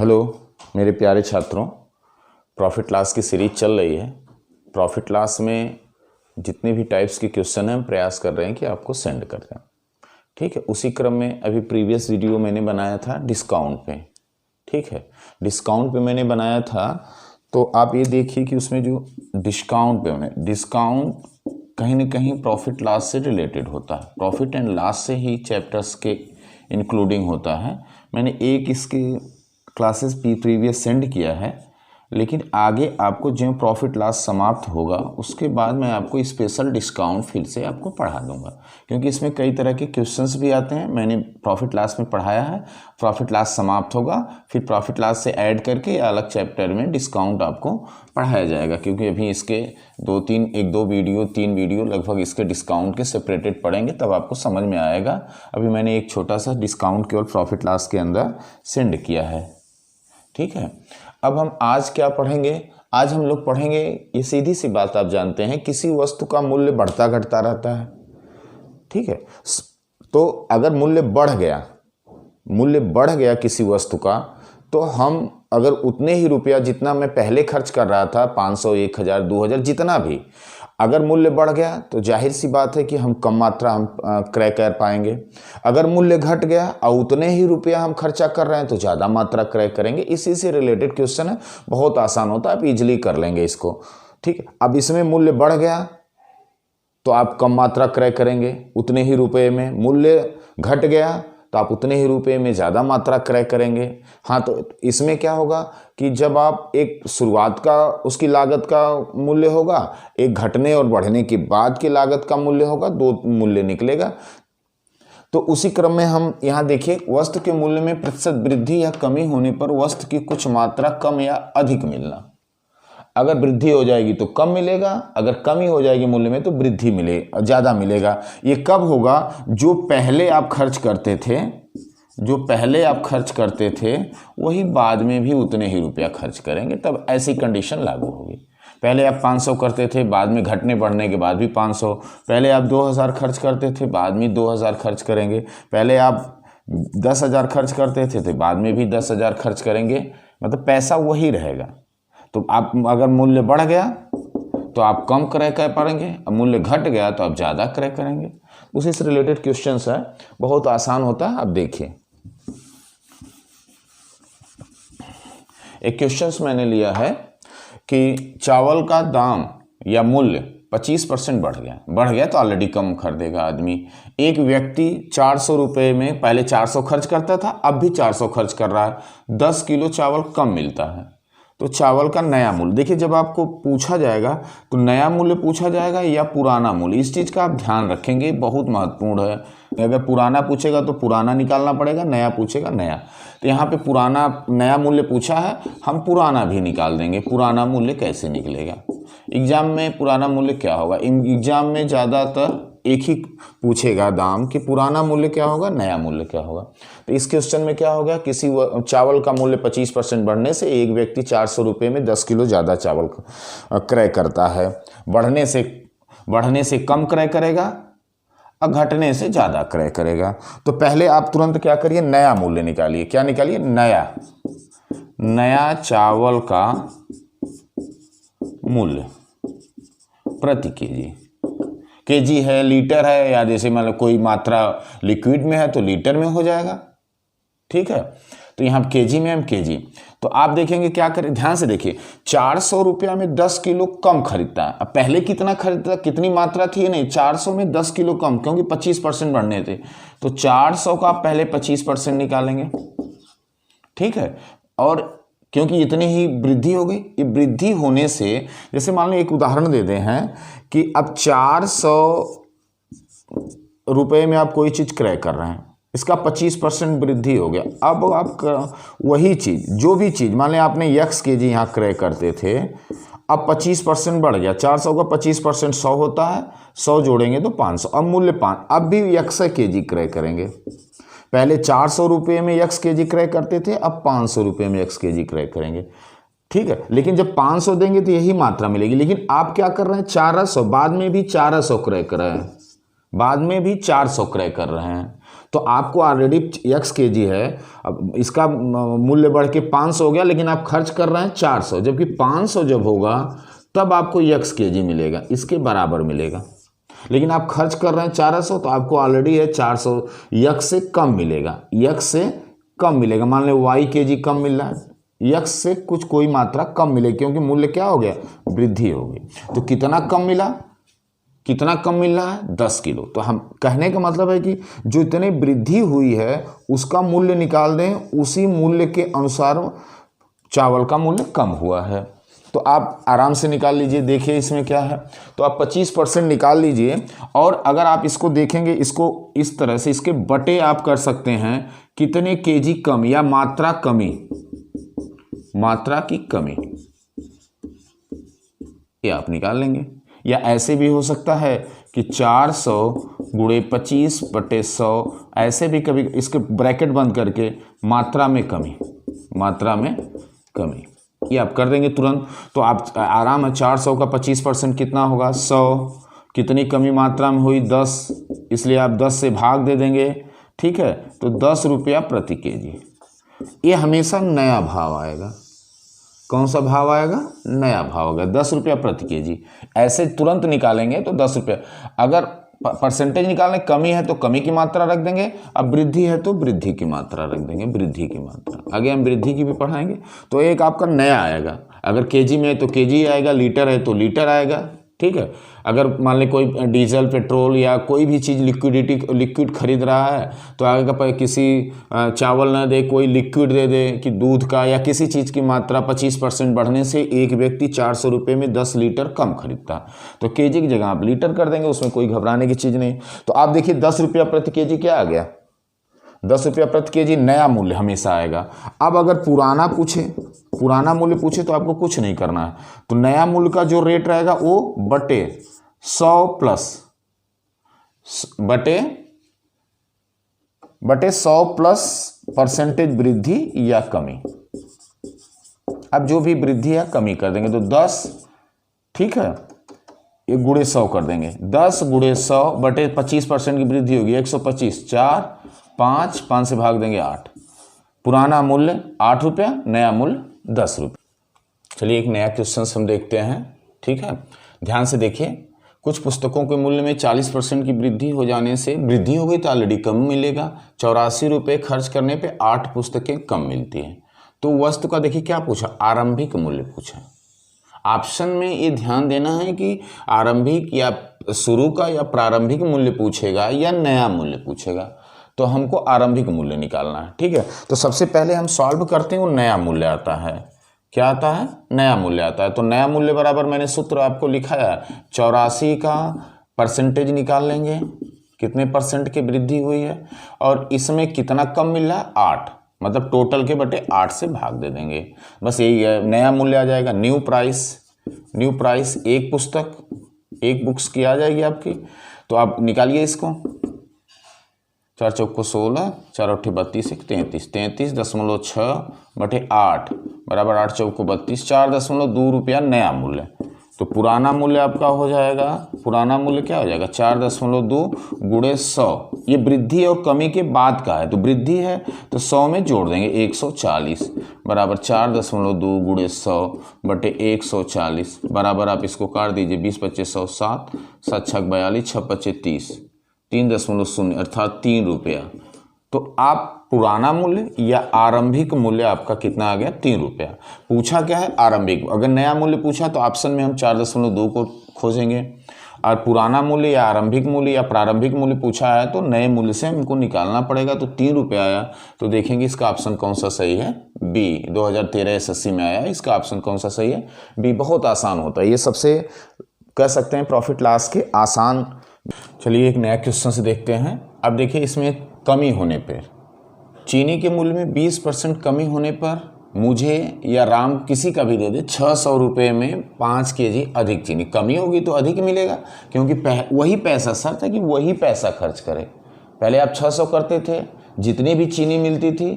Hello मेरे प्यारे छात्रों, प्रॉफिट लॉस की सीरीज चल रही है। प्रॉफिट लॉस में जितने भी टाइप्स के क्वेश्चन हैं हम प्रयास कर रहे हैं कि आपको सेंड कर दें। ठीक है, उसी क्रम में अभी प्रीवियस वीडियो मैंने बनाया था डिस्काउंट पे। ठीक है, डिस्काउंट पे मैंने बनाया था, तो आप ये देखिए कि उसमें जो डिस्काउंट पे मैंने डिस्काउंट कहीं ना कहीं प्रॉफिट लॉस से रिलेटेड होता है, प्रॉफिट एंड लॉस से ही चैप्टर्स के इंक्लूडिंग होता है। मैंने एक इसके क्लासेस प्रीवियस सेंड किया है, लेकिन आगे आपको जो प्रॉफिट लॉस समाप्त होगा उसके बाद मैं आपको स्पेशल डिस्काउंट फिर से आपको पढ़ा दूंगा, क्योंकि इसमें कई तरह के क्वेश्चंस भी आते हैं। मैंने प्रॉफिट लॉस में पढ़ाया है, प्रॉफिट लॉस समाप्त होगा फिर प्रॉफिट लॉस से ऐड करके अलग चैप्टर में डिस्काउंट आपको पढ़ाया जाएगा, क्योंकि अभी इसके तीन वीडियो लगभग इसके डिस्काउंट के सेपरेटेड पढ़ेंगे, तब आपको समझ में आएगा। अभी मैंने एक छोटा सा डिस्काउंट केवल प्रॉफिट लॉस के अंदर सेंड किया है। ठीक है, अब हम आज क्या पढ़ेंगे? आज हम लोग पढ़ेंगे, ये सीधी सी बात आप जानते हैं, किसी वस्तु का मूल्य बढ़ता घटता रहता है। ठीक है, तो अगर मूल्य बढ़ गया किसी वस्तु का, तो हम अगर उतने ही रुपया जितना मैं पहले खर्च कर रहा था, 500, 1000, 2000 जितना भी, अगर मूल्य बढ़ गया तो जाहिर सी बात है कि हम कम मात्रा हम क्रय कर पाएंगे। अगर मूल्य घट गया और उतने ही रुपया हम खर्चा कर रहे हैं तो ज़्यादा मात्रा क्रय करेंगे। इसी से रिलेटेड क्वेश्चन है, बहुत आसान होता है, आप इजीली कर लेंगे इसको। ठीक है, अब इसमें मूल्य बढ़ गया तो आप कम मात्रा क्रय करेंगे उतने ही रुपये में, मूल्य घट गया तो आप उतने ही रुपये में ज़्यादा मात्रा क्रय करेंगे। हाँ, तो इसमें क्या होगा कि जब आप एक शुरुआत का उसकी लागत का मूल्य होगा, एक घटने और बढ़ने के बाद की लागत का मूल्य होगा, दो मूल्य निकलेगा। तो उसी क्रम में हम यहाँ देखिए, वस्तु के मूल्य में प्रतिशत वृद्धि या कमी होने पर वस्तु की कुछ मात्रा कम या अधिक मिलना। अगर वृद्धि हो जाएगी तो कम मिलेगा, अगर कमी हो जाएगी मूल्य में तो वृद्धि ज़्यादा मिलेगा। ये कब होगा? जो पहले आप खर्च करते थे वही बाद में भी उतने ही रुपया खर्च करेंगे, तब ऐसी कंडीशन लागू होगी। पहले आप 500 करते थे, बाद में घटने बढ़ने के बाद भी 500। पहले आप 2000 खर्च करते थे, बाद में 2000 खर्च करेंगे। पहले आप 10,000 खर्च करते थे तो बाद में भी 10,000 खर्च करेंगे, मतलब पैसा वही रहेगा। तो आप अगर मूल्य बढ़ गया तो आप कम क्रय कर पाएंगे, अब मूल्य घट गया तो आप ज़्यादा क्रय करेंगे। उसी से रिलेटेड क्वेश्चंस है, बहुत आसान होता है। अब देखिए, एक क्वेश्चंस मैंने लिया है कि चावल का दाम या मूल्य 25% बढ़ गया तो ऑलरेडी कम खरीदेगा आदमी। एक व्यक्ति 400 रुपये में पहले 400 खर्च करता था, अब भी 400 खर्च कर रहा है, 10 किलो चावल कम मिलता है। तो चावल का नया मूल्य, देखिए जब आपको पूछा जाएगा तो नया मूल्य पूछा जाएगा या पुराना मूल्य, इस चीज़ का आप ध्यान रखेंगे, बहुत महत्वपूर्ण है। अगर पुराना पूछेगा तो पुराना निकालना पड़ेगा, नया पूछेगा नया। तो यहाँ पे नया मूल्य पूछा है, हम पुराना भी निकाल देंगे। पुराना मूल्य कैसे निकलेगा? एग्जाम में पुराना मूल्य क्या होगा? एग्जाम में ज़्यादातर एक ही पूछेगा दाम कि पुराना मूल्य क्या होगा, नया मूल्य क्या होगा। तो इस क्वेश्चन में क्या होगा, किसी चावल का मूल्य 25% बढ़ने से एक व्यक्ति 400 रुपये में 10 किलो ज़्यादा चावल क्रय करता है। बढ़ने से कम क्रय करेगा और घटने से ज़्यादा क्रय करेगा। तो पहले आप तुरंत क्या करिए, नया मूल्य निकालिए। क्या निकालिए? नया चावल का मूल्य प्रति केजी है, लीटर है, या जैसे मतलब कोई मात्रा लिक्विड में है तो लीटर में हो जाएगा। ठीक है, तो यहाँ केजी में हम केजी, तो आप देखेंगे क्या करें, ध्यान से देखिए, 400 रुपया में 10 किलो कम खरीदता है। अब पहले कितना खरीदता, कितनी मात्रा थी? नहीं, 400 में 10 किलो कम, क्योंकि 25% बढ़ने थे। तो 400 का पहले 25% निकालेंगे। ठीक है, और क्योंकि इतनी ही वृद्धि हो गई, ये वृद्धि होने से, जैसे मान लो एक उदाहरण देते हैं कि अब 400 रुपये में आप कोई चीज़ क्रय कर रहे हैं, इसका 25% वृद्धि हो गया। अब आप वही चीज़, जो भी चीज़, मान लें आपने x केजी यहाँ क्रय करते थे, अब 25% बढ़ गया। 400 का 25% 100 होता है, 100 जोड़ेंगे तो 500, अब मूल्य 5, अब भी x केजी क्रय करेंगे। पहले 400 रुपये में x केजी क्रय करते थे, अब 500 रुपये में x केजी क्रय करेंगे। ठीक है, लेकिन जब 500 देंगे तो यही मात्रा मिलेगी, लेकिन आप क्या कर रहे हैं, 400, बाद में भी 400 क्रय कर रहे हैं। बाद में भी 400 क्रय कर रहे हैं, तो आपको ऑलरेडी x kg है, अब इसका मूल्य बढ़ के 500 हो गया, लेकिन आप खर्च कर रहे हैं 400, जबकि 500 जब होगा तब आपको x kg मिलेगा, इसके बराबर मिलेगा। लेकिन आप खर्च कर रहे हैं 400, तो आपको ऑलरेडी है 400 x से कम मिलेगा, x से कम मिलेगा। मान लो y kg कम मिल रहा है, x से कुछ कोई मात्रा कम मिलेगी, क्योंकि मूल्य क्या हो गया, वृद्धि हो गई। तो कितना कम मिला, कितना कम मिल रहा है, 10 किलो। तो हम कहने का मतलब है कि जो इतनी वृद्धि हुई है उसका मूल्य निकाल दें, उसी मूल्य के अनुसार चावल का मूल्य कम हुआ है। तो आप आराम से निकाल लीजिए, देखिए इसमें क्या है। तो आप 25% निकाल लीजिए, और अगर आप इसको देखेंगे, इसको इस तरह से इसके बटे आप कर सकते हैं, कितने केजी कम या मात्रा कमी, मात्रा की कमी, ये आप निकाल लेंगे। या ऐसे भी हो सकता है कि 400 गुणे 25/100, ऐसे भी कभी इसके ब्रैकेट बंद करके मात्रा में कमी, मात्रा में कमी, ये आप कर देंगे तुरंत। तो आप आराम है, 400 का 25% कितना होगा, 100। कितनी कमी मात्रा में हुई, 10, इसलिए आप 10 से भाग दे देंगे, ठीक है। तो 10 रुपया प्रति केजी, ये हमेशा नया भाव आएगा। कौन सा भाव आएगा, नया भाव होगा, 10 रुपया प्रति केजी। ऐसे तुरंत निकालेंगे तो 10 रुपया। अगर परसेंटेज निकालने, कमी है तो कमी की मात्रा रख देंगे, अब वृद्धि है तो वृद्धि की मात्रा रख देंगे, वृद्धि की मात्रा। आगे हम वृद्धि की भी पढ़ाएंगे। तो एक आपका नया आएगा, अगर केजी में है तो केजी आएगा, लीटर है तो लीटर आएगा, ठीक है। अगर मान लें कोई डीजल, पेट्रोल या कोई भी चीज़ लिक्विड खरीद रहा है, तो आगे किसी चावल ना दे, कोई लिक्विड दे दे कि दूध का या किसी चीज़ की मात्रा 25% बढ़ने से एक व्यक्ति 400 रुपये में 10 लीटर कम खरीदता, तो केजी की जगह आप लीटर कर देंगे, उसमें कोई घबराने की चीज़ नहीं। तो आप देखिए 10 रुपया प्रति केजी क्या आ गया, 10 रुपया प्रति केजी नया मूल्य हमेशा आएगा। अब अगर पुराना मूल्य पूछे तो आपको कुछ नहीं करना है, तो नया मूल्य का जो रेट रहेगा वो बटे 100 प्लस परसेंटेज वृद्धि या कमी। अब जो भी वृद्धि या कमी कर देंगे, तो 10, ठीक है, ये गुणे 100 कर देंगे, 10 गुणे 100 बटे 25% की वृद्धि होगी 125, 4, 5 से भाग देंगे 8। पुराना मूल्य 8 रुपया, नया मूल्य 10 रुपये। चलिए एक नया क्वेश्चन हम देखते हैं, ठीक है। ध्यान से देखिए, कुछ पुस्तकों के मूल्य में 40% की वृद्धि हो जाने से, वृद्धि हो गई तो ऑलरेडी कम मिलेगा, 84 रुपये खर्च करने पे 8 पुस्तकें कम मिलती हैं। तो वस्तु का देखिए क्या पूछा, आरंभिक मूल्य पूछा। ऑप्शन में ये ध्यान देना है कि आरंभिक या शुरू का या प्रारंभिक मूल्य पूछेगा या नया मूल्य पूछेगा, तो हमको आरंभिक मूल्य निकालना है, ठीक है। तो सबसे पहले हम सॉल्व करते हैं, वो नया मूल्य आता है। क्या आता है, नया मूल्य आता है। तो नया मूल्य बराबर मैंने सूत्र आपको लिखा है, 84 का परसेंटेज निकाल लेंगे, कितने परसेंट की वृद्धि हुई है, और इसमें कितना कम मिल रहा है, 8, मतलब टोटल के बटे 8 से भाग दे देंगे, बस यही है। नया मूल्य आ जाएगा, न्यू प्राइस एक पुस्तक, एक बुक्स की आ जाएगी आपकी। तो आप निकालिए इसको, 4 चौको 16, 4 अट्ठे 32, 33.6 बटे 8 बराबर 8 चौको 32, 4.2 रुपया नया मूल्य। तो पुराना मूल्य आपका हो जाएगा, पुराना मूल्य क्या हो जाएगा, 4.2 गुणे 100। ये वृद्धि और कमी के बाद का है, तो वृद्धि है तो 100 में जोड़ देंगे 140 बराबर 4.2 गुणे 100 बटे 140 बराबर, आप इसको काट दीजिए, 20 25 100, 7 7 6 42, 6 25 30, 3.0 अर्थात 3 रुपया। तो आप पुराना मूल्य या आरंभिक मूल्य आपका कितना आ गया, 3 रुपया। पूछा क्या है, आरंभिक। अगर नया मूल्य पूछा तो ऑप्शन में हम 4.2 को खोजेंगे, और पुराना मूल्य या आरंभिक मूल्य या प्रारंभिक मूल्य पूछा है तो नए मूल्य से हमको निकालना पड़ेगा। तो 3 रुपया आया, तो देखेंगे इसका ऑप्शन कौन सा सही है, बी। 2013 SSC में आया, इसका ऑप्शन कौन सा सही है, बी। बहुत आसान होता है ये, सबसे कह सकते हैं प्रॉफिट लॉस के आसान। चलिए एक नया क्वेश्चन से देखते हैं। अब देखिए इसमें कमी होने पर, चीनी के मूल्य में 20% कमी होने पर मुझे या राम किसी का भी दे दे 600 रुपये में 5 केजी अधिक चीनी। कमी होगी तो अधिक मिलेगा, क्योंकि वही पैसा, शर्त है कि वही पैसा खर्च करे। पहले आप 600 करते थे, जितनी भी चीनी मिलती थी,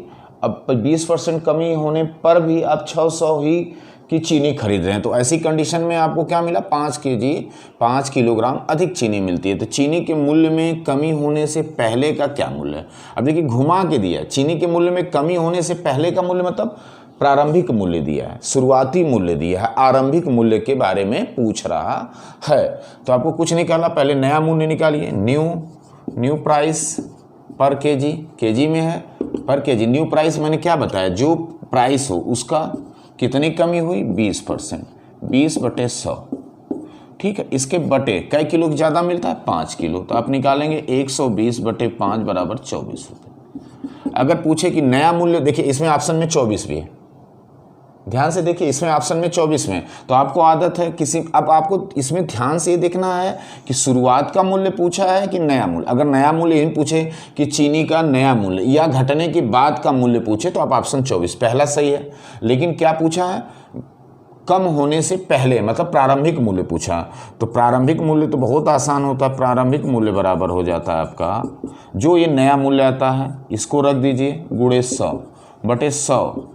अब 20% कमी होने पर भी आप 600 ही की चीनी खरीद रहे हैं, तो ऐसी कंडीशन में आपको क्या मिला, 5 किलोग्राम अधिक चीनी मिलती है। तो चीनी के मूल्य में कमी होने से पहले का क्या मूल्य है। अब देखिए घुमा के दिया है, चीनी के मूल्य में कमी होने से पहले का मूल्य मतलब प्रारंभिक मूल्य दिया है, शुरुआती मूल्य दिया है, आरंभिक मूल्य के बारे में पूछ रहा है। तो आपको कुछ निकालना, पहले नया मूल्य निकालिए, न्यू प्राइस पर केजी में है पर केजी। न्यू प्राइस मैंने क्या बताया, जो प्राइस हो उसका कितनी कमी हुई, 20%, 20/100, ठीक है। इसके बटे कई किलो ज़्यादा मिलता है, 5 किलो, तो आप निकालेंगे 120/5 बराबर 24 रुपये। अगर पूछे कि नया मूल्य, देखिए इसमें ऑप्शन में 24 भी है, ध्यान से देखिए इसमें ऑप्शन में 24 में, तो आपको आदत है अब आपको इसमें ध्यान से ये देखना है कि शुरुआत का मूल्य पूछा है कि नया मूल्य। अगर नया मूल्य यही पूछे कि चीनी का नया मूल्य या घटने के बाद का मूल्य पूछे तो आप ऑप्शन 24 पहला सही है। लेकिन क्या पूछा है, कम होने से पहले मतलब प्रारंभिक मूल्य पूछा, तो प्रारंभिक मूल्य तो बहुत आसान होता है, प्रारंभिक मूल्य बराबर हो जाता है आपका जो ये नया मूल्य आता है इसको रख दीजिए गुणे 100/100।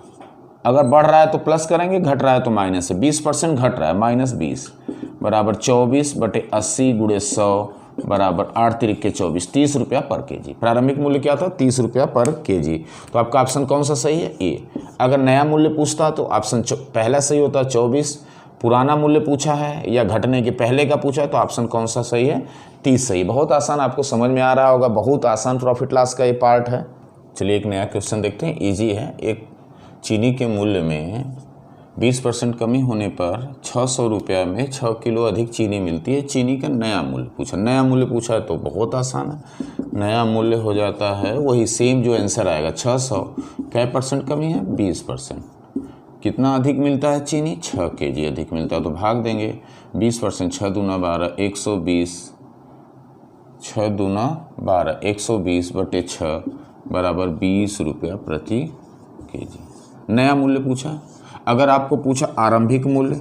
अगर बढ़ रहा है तो प्लस करेंगे, घट रहा है तो माइनस है, 20% घट रहा है, -20 बराबर 24/80 गुणे 100 बराबर 8 तिरिके 24, 30 रुपया पर केजी। प्रारंभिक मूल्य क्या था, 30 रुपया पर केजी। तो आपका ऑप्शन कौन सा सही है, ए। अगर नया मूल्य पूछता तो ऑप्शन पहला सही होता 24, पुराना मूल्य पूछा है या घटने के पहले का पूछा है तो ऑप्शन कौन सा सही है, 30 सही। बहुत आसान, आपको समझ में आ रहा होगा, बहुत आसान प्रॉफिट लॉस का ये पार्ट है। चलिए एक नया क्वेश्चन देखते हैं, ईजी है। एक चीनी के मूल्य में 20% कमी होने पर 600 रुपया में 6 किलो अधिक चीनी मिलती है। चीनी का नया मूल्य पूछा, नया मूल्य पूछा है तो बहुत आसान है, नया मूल्य हो जाता है वही सेम जो आंसर आएगा 600। क्या % कमी है, 20%। कितना अधिक मिलता है चीनी, 6 केजी अधिक मिलता है, तो भाग देंगे 20%, 6 दूना 12, 120, 6 दूना 12, 120/6 बराबर 20 रुपया प्रति केजी। नया मूल्य पूछा। अगर आपको पूछा आरंभिक मूल्य,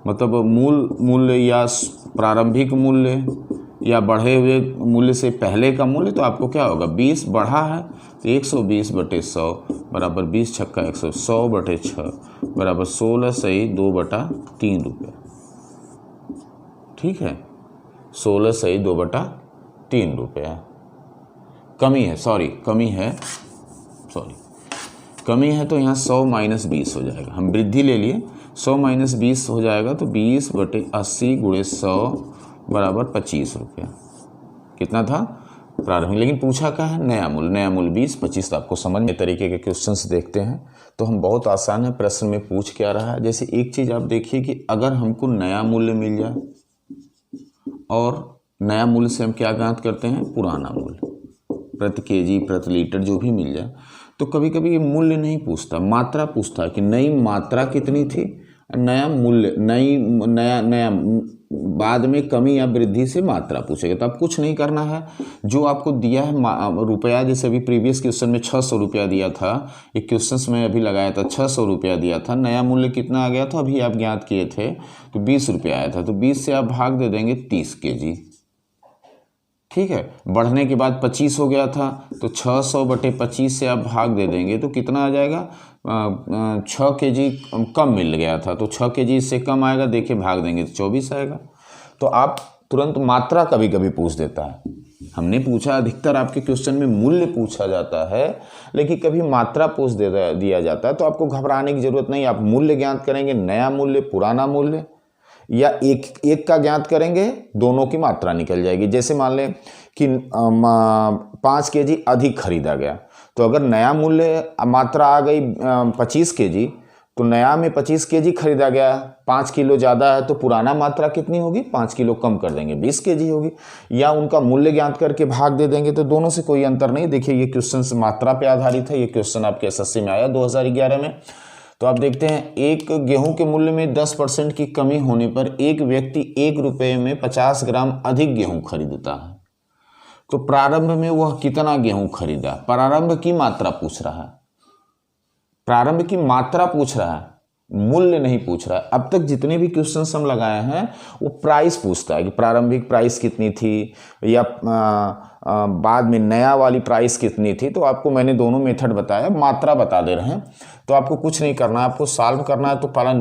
मतलब मूल्य या प्रारंभिक मूल्य या बढ़े हुए मूल्य से पहले का मूल्य, तो आपको क्या होगा, 20 बढ़ा है तो 120/100 बराबर 20 छक्का 100, 100/6 बराबर 16 सही 2/3 रुपया, ठीक है। 16 सही 2/3 रुपया। कमी है तो यहाँ 100 - 20 हो जाएगा, हम वृद्धि ले लिए, 100 - 20 हो जाएगा तो 20/80 गुणे 100 बराबर 25 रुपया। कितना था प्रारंभिक, लेकिन पूछा क्या है, नया मूल्य 20-25। तो आपको समझ में तरीके के क्वेश्चंस देखते हैं तो हम बहुत आसान है, प्रश्न में पूछ क्या रहा है। जैसे एक चीज़ आप देखिए कि अगर हमको नया मूल्य मिल जाए और नया मूल्य से हम क्या ज्ञात करते हैं, पुराना मूल्य, प्रति केजी प्रति लीटर जो भी मिल जाए, तो कभी कभी ये मूल्य नहीं पूछता, मात्रा पूछता है कि नई मात्रा कितनी थी, नया मूल्य नया बाद में कमी या वृद्धि से मात्रा पूछेगा। तो आप कुछ नहीं करना है, जो आपको दिया है रुपया, जैसे अभी प्रीवियस क्वेश्चन में 600 रुपया दिया था, एक क्वेश्चन में अभी लगाया था 600 रुपया दिया था, नया मूल्य कितना आ गया था अभी आप ज्ञात किए थे तो 20 रुपया आया था, तो 20 से आप भाग दे देंगे 30 केजी, ठीक है। बढ़ने के बाद 25 हो गया था तो 600/25 से आप भाग दे देंगे तो कितना आ जाएगा, 6 केजी कम मिल गया था तो 6 केजी इससे कम आएगा, देखिए भाग देंगे तो 24 आएगा। तो आप तुरंत मात्रा कभी कभी पूछ देता है, हमने पूछा अधिकतर आपके क्वेश्चन में मूल्य पूछा जाता है, लेकिन कभी मात्रा पूछ दिया जाता है, तो आपको घबराने की जरूरत नहीं। आप मूल्य ज्ञात करेंगे, नया मूल्य, पुराना मूल्य, या एक का ज्ञात करेंगे, दोनों की मात्रा निकल जाएगी। जैसे मान लें कि 5 केजी अधिक खरीदा गया, तो अगर नया मूल्य मात्रा आ गई 25 केजी, तो नया में 25 केजी खरीदा गया, 5 किलो ज़्यादा है, तो पुराना मात्रा कितनी होगी, 5 किलो कम कर देंगे, 20 केजी होगी। या उनका मूल्य ज्ञात करके भाग दे देंगे, तो दोनों से कोई अंतर नहीं। देखिए ये क्वेश्चन मात्रा पे आधारित है, ये क्वेश्चन आपके SSC में आया 2011 में। तो आप देखते हैं, एक गेहूं के मूल्य में 10% की कमी होने पर एक व्यक्ति 1 रुपये में 50 ग्राम अधिक गेहूं खरीदता है, तो प्रारंभ में वह कितना गेहूं खरीदा। प्रारंभ की मात्रा पूछ रहा है, प्रारंभ की मात्रा पूछ रहा है, मूल्य नहीं पूछ रहा है। अब तक जितने भी क्वेश्चंस हम लगाए हैं वो प्राइस पूछता है कि प्रारंभिक प्राइस कितनी थी या बाद में नया वाली प्राइस कितनी थी। तो आपको मैंने दोनों मेथड बताया, मात्रा बता दे रहे हैं। तो आपको कुछ नहीं करना है, आपको सॉल्व करना है। तो पहला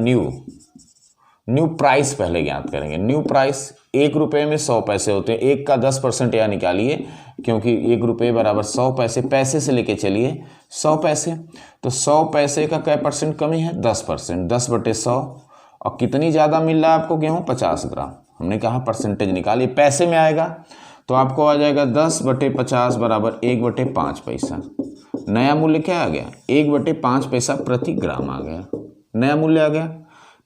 न्यू प्राइस पहले ज्ञात करेंगे। न्यू प्राइस 1 रुपये में 100 पैसे होते हैं। 1 का 10% यहाँ निकालिए, क्योंकि 1 रुपये बराबर 100 पैसे, पैसे से लेके चलिए 100 पैसे। तो 100 पैसे का क्या परसेंट कमी है? 10%। 10/100। और कितनी ज़्यादा मिल रहा है आपको गेहूँ? 50 ग्राम। हमने कहा परसेंटेज निकालिए, पैसे में आएगा तो आपको आ जाएगा 10/50 बराबर 1/5 पैसा। नया मूल्य क्या आ गया? 1/5 पैसा प्रति ग्राम आ गया, नया मूल्य आ गया।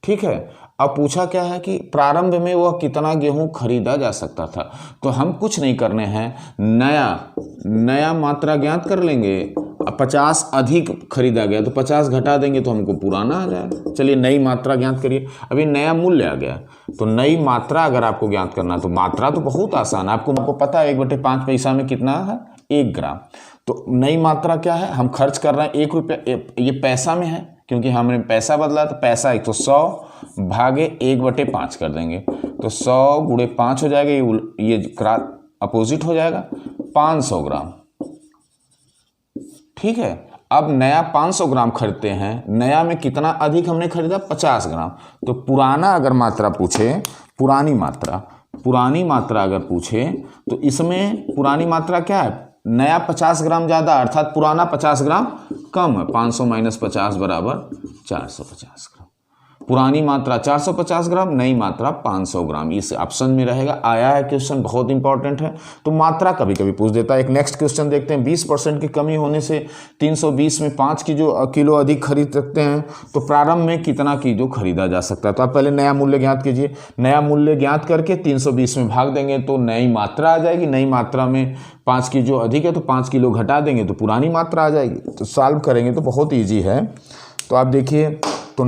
ठीक है। अब पूछा क्या है कि प्रारंभ में वह कितना गेहूं खरीदा जा सकता था। तो हम कुछ नहीं करने हैं, नया मात्रा ज्ञात कर लेंगे। 50 अधिक खरीदा गया तो 50 घटा देंगे तो हमको पुराना आ जाएगा। चलिए नई मात्रा ज्ञात करिए। अभी नया मूल्य आ गया तो नई मात्रा अगर आपको ज्ञात करना है तो मात्रा तो बहुत आसान है। आपको पता है 1/5 पैसा में कितना है? 1 ग्राम। तो नई मात्रा क्या है? हम खर्च कर रहे हैं 1 रुपया, ये पैसा में है क्योंकि हमने पैसा बदला। तो पैसा एक तो 100 भागे 1/5 कर देंगे तो 100 गुणे 5 हो जाएगा। ये अपोजिट हो जाएगा 500 ग्राम। ठीक है। अब नया 500 ग्राम खरीदते हैं। नया में कितना अधिक हमने खरीदा? 50 ग्राम। तो पुराना अगर मात्रा पूछे, पुरानी मात्रा अगर पूछे तो इसमें पुरानी मात्रा क्या है? नया 50 ग्राम ज़्यादा, अर्थात पुराना 50 ग्राम कम है। 500 - 50 बराबर 450 ग्राम। पुरानी मात्रा 450 ग्राम, नई मात्रा 500 ग्राम। इस ऑप्शन में रहेगा। आया है क्वेश्चन, बहुत इंपॉर्टेंट है। तो मात्रा कभी कभी पूछ देता है। एक नेक्स्ट क्वेश्चन देखते हैं। 20% की कमी होने से 320 में 5 किलो अधिक खरीद सकते हैं तो प्रारंभ में कितना किलो खरीदा जा सकता है। तो आप पहले नया मूल्य ज्ञात कीजिए। नया मूल्य ज्ञात करके 320 में भाग देंगे तो नई मात्रा आ जाएगी। नई मात्रा में 5 किलो अधिक है तो 5 किलो घटा देंगे तो पुरानी मात्रा आ जाएगी। तो सॉल्व करेंगे तो बहुत ईजी है। तो आप देखिए, तो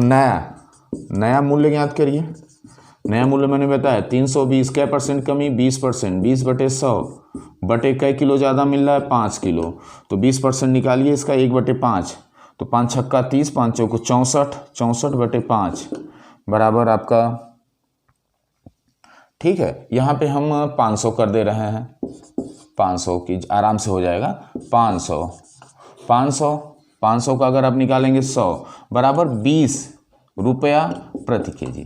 नया मूल्य ज्ञात करिए। नया मूल्य मैंने बताया 320, क्या परसेंट कमी? 20%। 20/100 बटे कै किलो ज़्यादा मिल रहा है? 5 किलो। तो 20% निकालिए इसका 1/5। तो 5 छक्का 30, 5 चौको 64, 64/5 बराबर आपका। ठीक है। यहाँ पे हम 500 कर दे रहे हैं। 500 की आराम से हो जाएगा। 500 का अगर आप निकालेंगे 100 बराबर 20 रुपया प्रति केजी।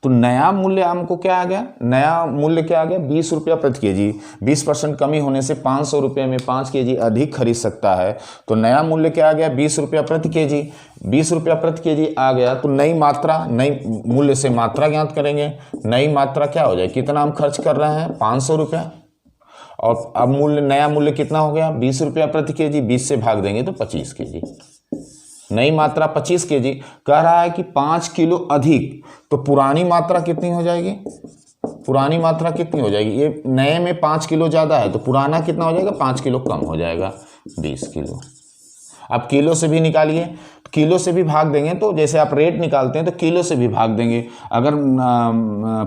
तो नया मूल्य हमको क्या आ गया? नया मूल्य क्या आ गया? 20 रुपया प्रति केजी। 20% कमी होने से 500 रुपये में 5 केजी अधिक खरीद सकता है। तो नया मूल्य क्या आ गया? 20 रुपया प्रति केजी। 20 रुपया प्रति केजी आ गया तो नई मात्रा, नई मूल्य से मात्रा ज्ञात करेंगे। नई मात्रा क्या हो जाए? कितना हम खर्च कर रहे हैं? 500 रुपया। और अब नया मूल्य कितना हो गया? 20 रुपया प्रति केजी। 20 से भाग देंगे तो 25 केजी। नई मात्रा 25 केजी। कह रहा है कि 5 किलो अधिक। तो पुरानी मात्रा कितनी हो जाएगी? पुरानी मात्रा कितनी हो जाएगी? ये नए में 5 किलो ज़्यादा है तो पुराना कितना हो जाएगा? 5 किलो कम हो जाएगा, 20 किलो। अब किलो से भी निकालिए। किलो से भी भाग देंगे तो जैसे आप रेट निकालते हैं तो किलो से भी भाग देंगे। अगर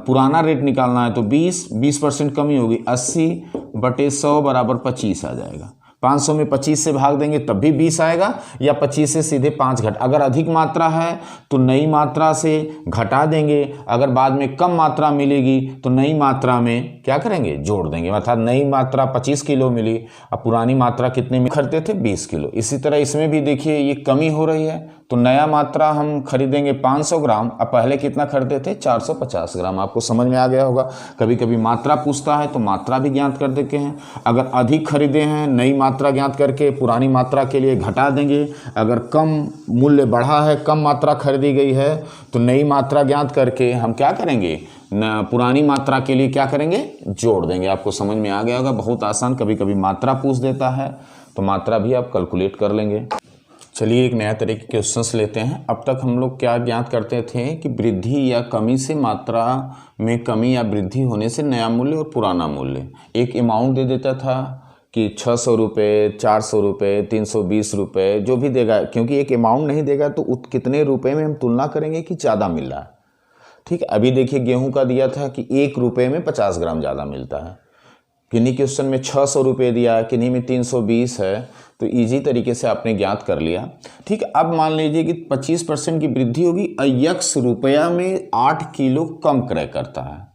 पुराना रेट निकालना है तो 20% कमी होगी। 80/100 बराबर 25 आ जाएगा। 500 में 25 से भाग देंगे तब भी 20 आएगा, या 25 से सीधे 5 घटा। अगर अधिक मात्रा है तो नई मात्रा से घटा देंगे। अगर बाद में कम मात्रा मिलेगी तो नई मात्रा में क्या करेंगे? जोड़ देंगे। अर्थात नई मात्रा 25 किलो मिली, अब पुरानी मात्रा कितने में खरीदते थे? 20 किलो। इसी तरह इसमें भी देखिए ये कमी हो रही है तो नया मात्रा हम खरीदेंगे 500 ग्राम। अब पहले कितना खरीदते थे? 450 ग्राम। आपको समझ में आ गया होगा। कभी कभी मात्रा पूछता है तो मात्रा भी ज्ञात कर देते हैं। अगर अधिक खरीदे हैं, नई मात्रा ज्ञात करके पुरानी मात्रा के लिए घटा देंगे। अगर कम मूल्य बढ़ा है, कम मात्रा खरीदी गई है तो नई मात्रा ज्ञात करके हम क्या करेंगे? पुरानी मात्रा के लिए क्या करेंगे? जोड़ देंगे। आपको समझ में आ गया होगा। बहुत आसान। कभी कभी मात्रा पूछ देता है तो मात्रा भी आप कैलकुलेट कर लेंगे। चलिए एक नया तरह के क्वेश्चंस लेते हैं। अब तक हम लोग क्या ज्ञात करते थे कि वृद्धि या कमी से मात्रा में कमी या वृद्धि होने से नया मूल्य और पुराना मूल्य। एक अमाउंट दे देता था कि 600 रुपये, 400 रुपये, 320 रुपये, जो भी देगा। क्योंकि एक अमाउंट नहीं देगा तो कितने रुपए में हम तुलना करेंगे कि ज़्यादा मिल रहा है। ठीक है। अभी देखिए गेहूं का दिया था कि 1 रुपये में 50 ग्राम ज़्यादा मिलता है। किन्हीं क्वेश्चन में 600 रुपये दिया है, किन्हीं में 320 है। तो इजी तरीके से आपने ज्ञात कर लिया। ठीक, अब मान लीजिए कि 25% की वृद्धि होगी और यक्स रुपया में 8 किलो कम क्रय करता है,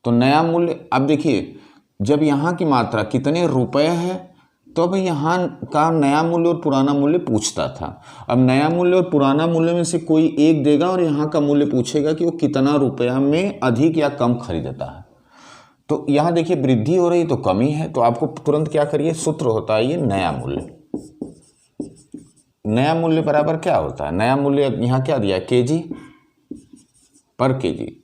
तो नया मूल्य, अब देखिए जब यहाँ की मात्रा कितने रुपए है तो अब यहाँ का नया मूल्य और पुराना मूल्य पूछता था। अब नया मूल्य और पुराना मूल्य में से कोई एक देगा और यहाँ का मूल्य पूछेगा कि वो कितना रुपया में अधिक या कम खरीदता है। तो यहाँ देखिए वृद्धि हो रही तो कमी है, तो आपको तुरंत क्या करिए, सूत्र होता है ये नया मूल्य। नया मूल्य बराबर क्या होता है, नया मूल्य यहाँ क्या दिया है, केजी पर केजी।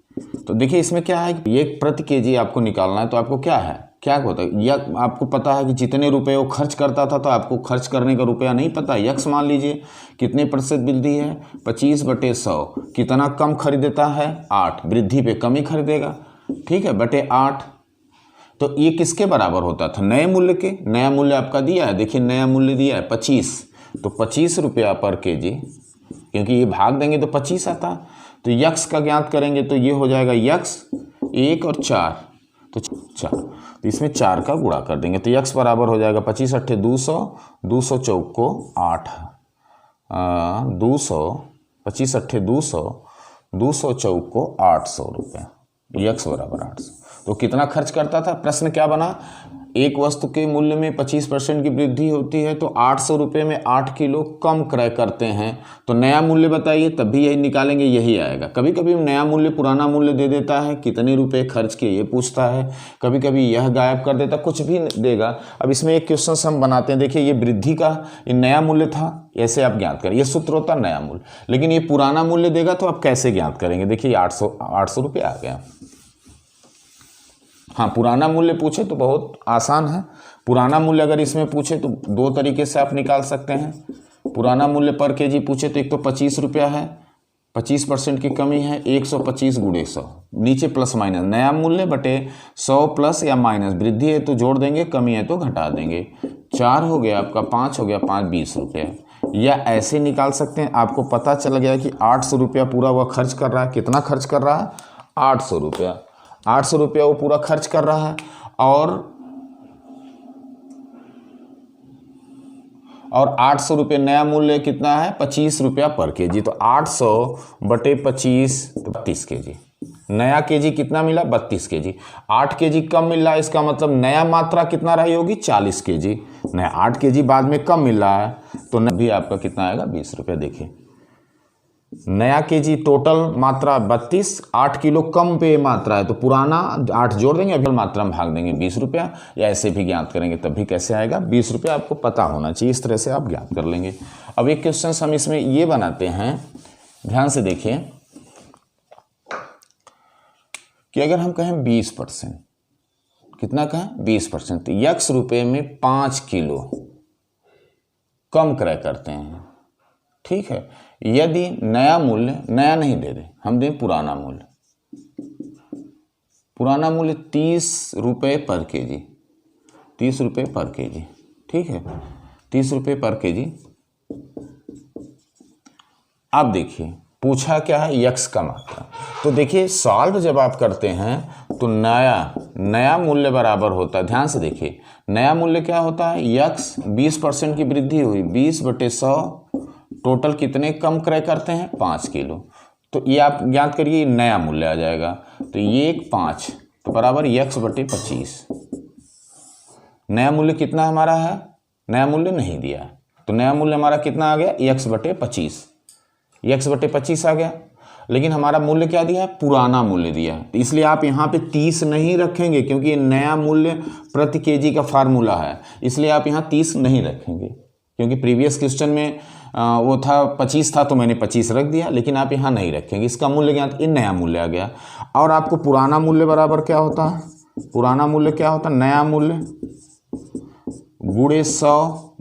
तो देखिए इसमें क्या है, ये प्रति केजी आपको निकालना है, तो आपको क्या है, क्या होता है, या आपको पता है कि जितने रुपए वो खर्च करता था तो आपको खर्च करने का रुपया नहीं पता। यक्स मान लीजिए कितने प्रतिशत वृद्धि है, 25/100। कितना कम खरीदता है, 8, वृद्धि पे कम ही खरीदेगा, ठीक है, बटे 8। तो ये किसके बराबर होता था, नए मूल्य के। नया मूल्य आपका दिया है, देखिए नया मूल्य दिया है 25, तो 25 रुपया पर केजी, क्योंकि ये भाग देंगे तो 25 आता। तो यक्स का ज्ञात करेंगे तो ये हो जाएगा यक्स 1 और 4, तो 4, तो इसमें 4 का गुणा कर देंगे तो यक्स बराबर हो जाएगा 25 × 8 200, 200 चौक को 8, 200, 25 × 8 200, 200 चौक को 800 रुपये, यक्स बराबर 800। तो कितना खर्च करता था, प्रश्न क्या बना, एक वस्तु के मूल्य में 25% की वृद्धि होती है तो 800 रुपये में 8 किलो कम क्रय करते हैं, तो नया मूल्य बताइए, तब भी यही निकालेंगे, यही आएगा। कभी कभी नया मूल्य पुराना मूल्य दे देता है, कितने रुपए खर्च किए ये पूछता है, कभी कभी यह गायब कर देता, कुछ भी देगा। अब इसमें एक क्वेश्चन हम बनाते हैं, देखिए ये वृद्धि का ये नया मूल्य था, ऐसे आप ज्ञात करें, ये सूत्र होता है नया मूल्य। लेकिन ये पुराना मूल्य देगा तो आप कैसे ज्ञात करेंगे, देखिए 800 रुपये आ गया। हाँ, पुराना मूल्य पूछे तो बहुत आसान है। पुराना मूल्य अगर इसमें पूछे तो 2 तरीके से आप निकाल सकते हैं। पुराना मूल्य पर केजी पूछे तो एक तो 25 रुपया है, 25% की कमी है, 125 × 100, नीचे प्लस माइनस, नया मूल्य बटे 100 प्लस या माइनस, वृद्धि है तो जोड़ देंगे, कमी है तो घटा देंगे। 4 हो गया आपका, 5 हो गया, 5 20 रुपये। या ऐसे निकाल सकते हैं, आपको पता चल गया कि 800 रुपया पूरा वह खर्च कर रहा है। कितना खर्च कर रहा है, 800 रुपया, 800 रुपया वो पूरा खर्च कर रहा है। और 800 रुपये नया मूल्य कितना है, 25 रुपया पर केजी, तो 800 बटे 25 तो 32 केजी। नया केजी कितना मिला, 32 केजी। 8 केजी कम मिल रहा है, इसका मतलब नया मात्रा कितना रही होगी, 40 केजी। नया 8 केजी बाद में कम मिल रहा है तो भी आपका कितना आएगा, 20 रुपये। देखिए नया केजी टोटल मात्रा 32, 8 किलो कम पे मात्रा है तो पुराना 8 जोड़ देंगे, अभी मात्रा में भाग देंगे 20 रुपया, या ऐसे भी ज्ञात करेंगे तब भी कैसे आएगा, 20 रुपया। आपको पता होना चाहिए, इस तरह से आप ज्ञात कर लेंगे। अब एक क्वेश्चन हम इसमें ये बनाते हैं, ध्यान से देखिए कि अगर हम कहें 20%, कितना कहें 20%, तो यक्स रुपये में 5 किलो कम क्रय करते हैं, ठीक है। यदि नया मूल्य, नया नहीं दे रहे, हम दें पुराना मूल्य, पुराना मूल्य 30 रुपये पर केजी, 30 रुपये पर केजी, ठीक है, 30 रुपये पर केजी। अब देखिए पूछा क्या है, यक्स का मात्रा। तो देखिए सॉल्व जब आप करते हैं तो नया मूल्य बराबर होता है, ध्यान से देखिए नया मूल्य क्या होता है, यक्स 20% की वृद्धि हुई, 20/100, टोटल कितने कम क्रय करते हैं, 5 किलो। तो ये आप ज्ञात करिए, नया मूल्य आ जाएगा, तो ये 5 तो बराबर यक्स बटे 25। नया मूल्य कितना हमारा है, नया मूल्य नहीं दिया है, तो नया मूल्य हमारा कितना आ गया, यक्स बटे 25, यक्स बटे 25 आ गया। लेकिन हमारा मूल्य क्या दिया है, पुराना मूल्य दिया है, तो इसलिए आप यहाँ पे 30 नहीं रखेंगे, क्योंकि ये नया मूल्य प्रति केजी का फार्मूला है, इसलिए आप यहाँ 30 नहीं रखेंगे, क्योंकि प्रीवियस क्वेश्चन में वो था 25 था तो मैंने 25 रख दिया, लेकिन आप यहाँ नहीं रखेंगे, इसका मूल्य ज्ञात, ये नया मूल्य आ गया। और आपको पुराना मूल्य बराबर क्या होता है, पुराना मूल्य क्या होता है, नया मूल्य गुणे 100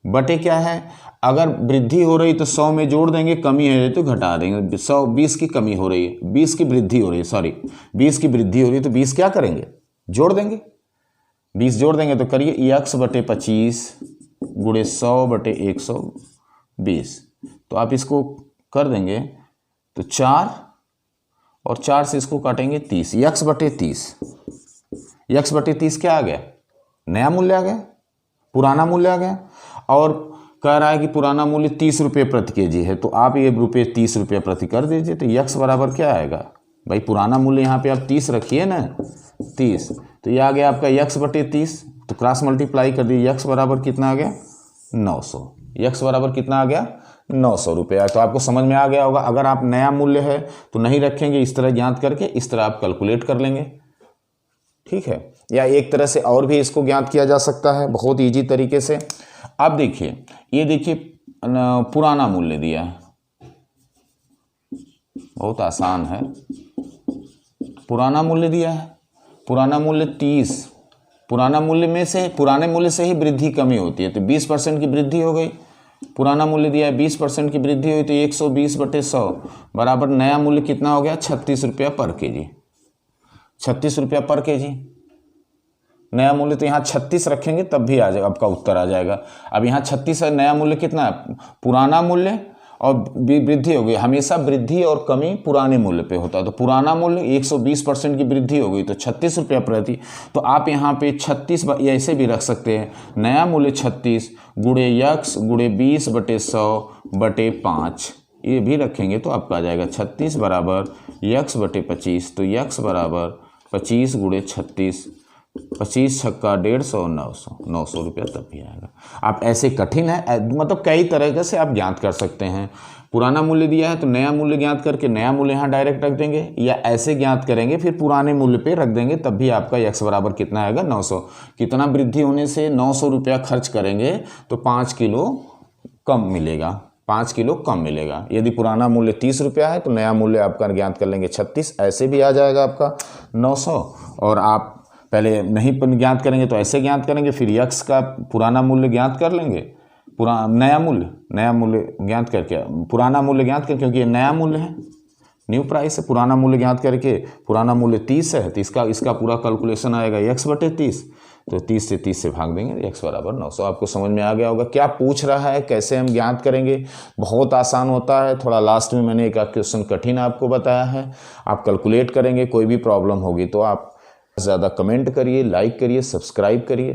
बटे क्या है, अगर वृद्धि हो रही तो 100 में जोड़ देंगे, कमी है तो घटा देंगे। 120 की कमी हो रही है, 20 की वृद्धि हो रही है, सॉरी 20 की वृद्धि हो रही है, तो 20 क्या करेंगे, जोड़ देंगे, 20 जोड़ देंगे तो करिए यक्स बटे 25 गुणे 100 बटे 120। तो आप इसको कर देंगे तो 4 और 4 से इसको काटेंगे 30, यक्स बटे 30, यक्स बटे 30 क्या आ गया, नया मूल्य आ गया। पुराना मूल्य आ गया। और कह रहा है कि पुराना मूल्य 30 रुपये प्रति केजी है, तो आप ये रुपये 30 रुपये प्रति कर दीजिए। तो यक्स बराबर क्या आएगा भाई, पुराना मूल्य यहाँ पे आप 30 रखिए ना, 30, तो ये आ गया आपका यक्स बटे 30। तो क्रॉस मल्टीप्लाई कर दीजिए, यक्स बराबर कितना आ गया 900। यक्स बराबर कितना आ गया 900 रुपया। तो आपको समझ में आ गया होगा। अगर आप नया मूल्य है तो नहीं रखेंगे, इस तरह ज्ञात करके इस तरह आप कैलकुलेट कर लेंगे, ठीक है। या एक तरह से और भी इसको ज्ञात किया जा सकता है बहुत इजी तरीके से। अब देखिए, ये देखिए पुराना मूल्य दिया है, बहुत आसान है। पुराना मूल्य दिया है, पुराना मूल्य 30, पुराना मूल्य में से, पुराने मूल्य से ही वृद्धि कमी होती है, तो 20% की वृद्धि हो गई। पुराना मूल्य दिया है 20% की वृद्धि हुई, तो 120 बटे 100 बराबर नया मूल्य कितना हो गया 36 रुपया पर केजी। 36 रुपया पर केजी नया मूल्य, तो यहाँ 36 रखेंगे तब भी आ जाएगा, आपका उत्तर आ जाएगा। अब यहाँ 36 है, नया मूल्य कितना है, पुराना मूल्य और वृद्धि हो गई। हमेशा वृद्धि और कमी पुराने मूल्य पे होता है। तो पुराना मूल्य 120% की वृद्धि हो गई, तो 36 रुपया प्रति। तो आप यहाँ पे 36 ऐसे भी रख सकते हैं, नया मूल्य 36 गुणे यक्स गुणे 20 बटे 100 बटे 5, ये भी रखेंगे तो आपका आ जाएगा 36 बराबर यक्स बटे 25। तो यक्स बराबर 25 गुणे 36, 25 छक्का 150, 900 रुपया तब भी आएगा। आप ऐसे कठिन है, मतलब कई तरह से आप ज्ञात कर सकते हैं। पुराना मूल्य दिया है तो नया मूल्य ज्ञात करके नया मूल्य यहाँ डायरेक्ट रख देंगे, या ऐसे ज्ञात करेंगे फिर पुराने मूल्य पे रख देंगे, तब भी आपका यक्स बराबर कितना आएगा 900। कितना वृद्धि होने से 900 रुपया खर्च करेंगे तो 5 किलो कम मिलेगा, 5 किलो कम मिलेगा। यदि पुराना मूल्य 30 रुपया है तो नया मूल्य आपका ज्ञात कर लेंगे 36, ऐसे भी आ जाएगा आपका 900। और आप पहले नहीं ज्ञात करेंगे तो ऐसे ज्ञात करेंगे, फिर यक्स का पुराना मूल्य ज्ञात कर लेंगे, नया मूल्य ज्ञात करके पुराना मूल्य ज्ञात कर, क्योंकि ये नया मूल्य है, न्यू प्राइस है। पुराना मूल्य ज्ञात करके, पुराना मूल्य 30 है तो इसका पूरा कैलकुलेशन आएगा यक्स बटे 30। तो 30 से भाग देंगे, यक्स बराबर 900। आपको समझ में आ गया होगा क्या पूछ रहा है, कैसे हम ज्ञात करेंगे। बहुत आसान होता है, थोड़ा लास्ट में मैंने एक क्वेश्चन कठिन आपको बताया है। आप कैलकुलेट करेंगे, कोई भी प्रॉब्लम होगी तो आप ज़्यादा कमेंट करिए, लाइक करिए, सब्सक्राइब करिए।